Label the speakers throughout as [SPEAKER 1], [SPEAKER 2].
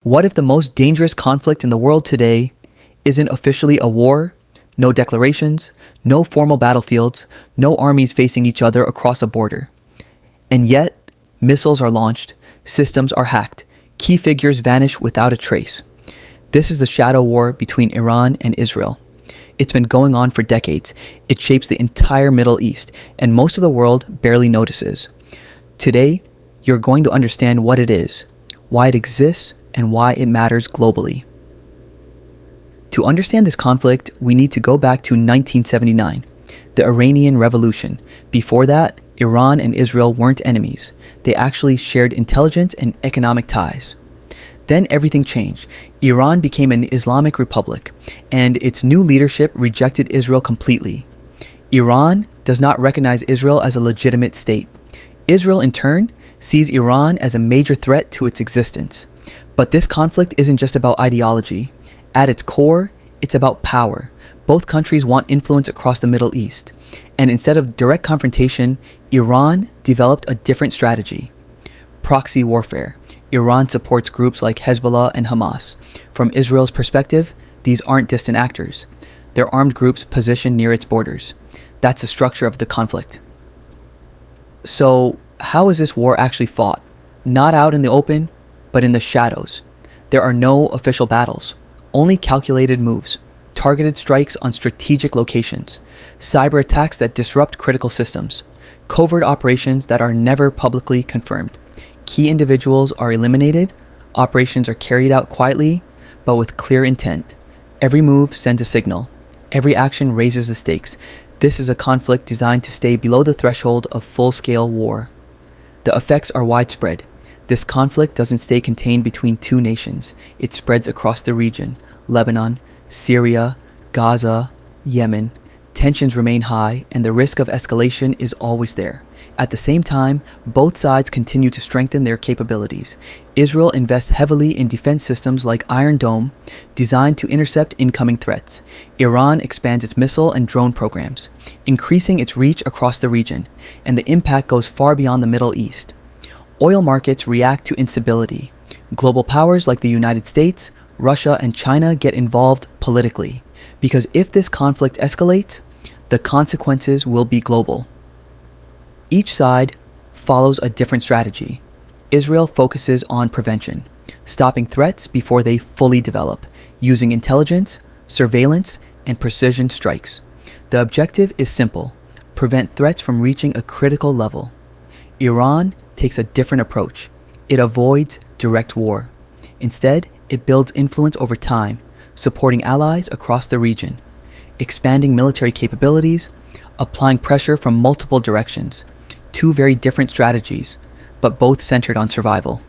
[SPEAKER 1] What if the most dangerous conflict in the world today isn't officially a war, no declarations, no formal battlefields, no armies facing each other across a border? And yet, missiles are launched, systems are hacked, key figures vanish without a trace. This is the shadow war between Iran and Israel. It's been going on for decades. It shapes the entire Middle East, and most of the world barely notices. Today, you're going to understand what it is, why it exists, and why it matters globally. To understand this conflict, we need to go back to 1979, the Iranian Revolution. Before that, Iran and Israel weren't enemies. They actually shared intelligence and economic ties. Then everything changed. Iran became an Islamic republic, and its new leadership rejected Israel completely. Iran does not recognize Israel as a legitimate state. Israel, in turn, sees Iran as a major threat to its existence. But this conflict isn't just about ideology. At its core, it's about power. Both countries want influence across the Middle East. And instead of direct confrontation, Iran developed a different strategy. Proxy warfare. Iran supports groups like Hezbollah and Hamas. From Israel's perspective, these aren't distant actors. They're armed groups positioned near its borders. That's the structure of the conflict. So, how is this war actually fought? Not out in the open, but in the shadows. There are no official battles, only calculated moves, targeted strikes on strategic locations, cyber attacks that disrupt critical systems, covert operations that are never publicly confirmed. Key individuals are eliminated, operations are carried out quietly, but with clear intent. Every move sends a signal. Every action raises the stakes. This is a conflict designed to stay below the threshold of full-scale war. The effects are widespread. This conflict doesn't stay contained between two nations. It spreads across the region: Lebanon, Syria, Gaza, Yemen. Tensions remain high, and the risk of escalation is always there. At the same time, both sides continue to strengthen their capabilities. Israel invests heavily in defense systems like Iron Dome, designed to intercept incoming threats. Iran expands its missile and drone programs, increasing its reach across the region, and the impact goes far beyond the Middle East. Oil markets react to instability. Global powers like the United States, Russia, and China get involved politically, because if this conflict escalates, the consequences will be global. Each side follows a different strategy. Israel focuses on prevention, stopping threats before they fully develop, using intelligence, surveillance, and precision strikes. The objective is simple: prevent threats from reaching a critical level. Iran takes a different approach. It avoids direct war. Instead, it builds influence over time, supporting allies across the region, expanding military capabilities, applying pressure from multiple directions. Two very different strategies, but both centered on survival.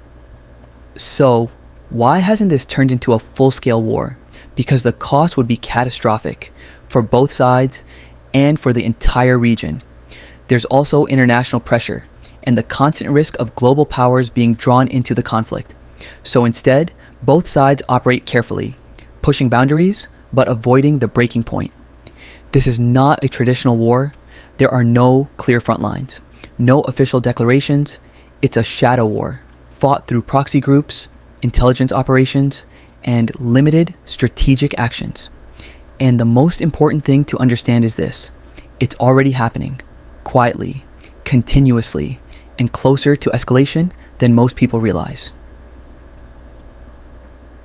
[SPEAKER 1] So, why hasn't this turned into a full-scale war? Because the cost would be catastrophic for both sides and for the entire region. There's also international pressure and the constant risk of global powers being drawn into the conflict. So instead, both sides operate carefully, pushing boundaries but avoiding the breaking point. This is not a traditional war. There are no clear front lines, no official declarations. It's a shadow war, fought through proxy groups, intelligence operations, and limited strategic actions. And the most important thing to understand is this: it's already happening, quietly, continuously, and closer to escalation than most people realize.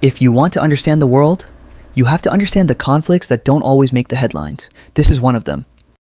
[SPEAKER 1] If you want to understand the world, you have to understand the conflicts that don't always make the headlines. This is one of them.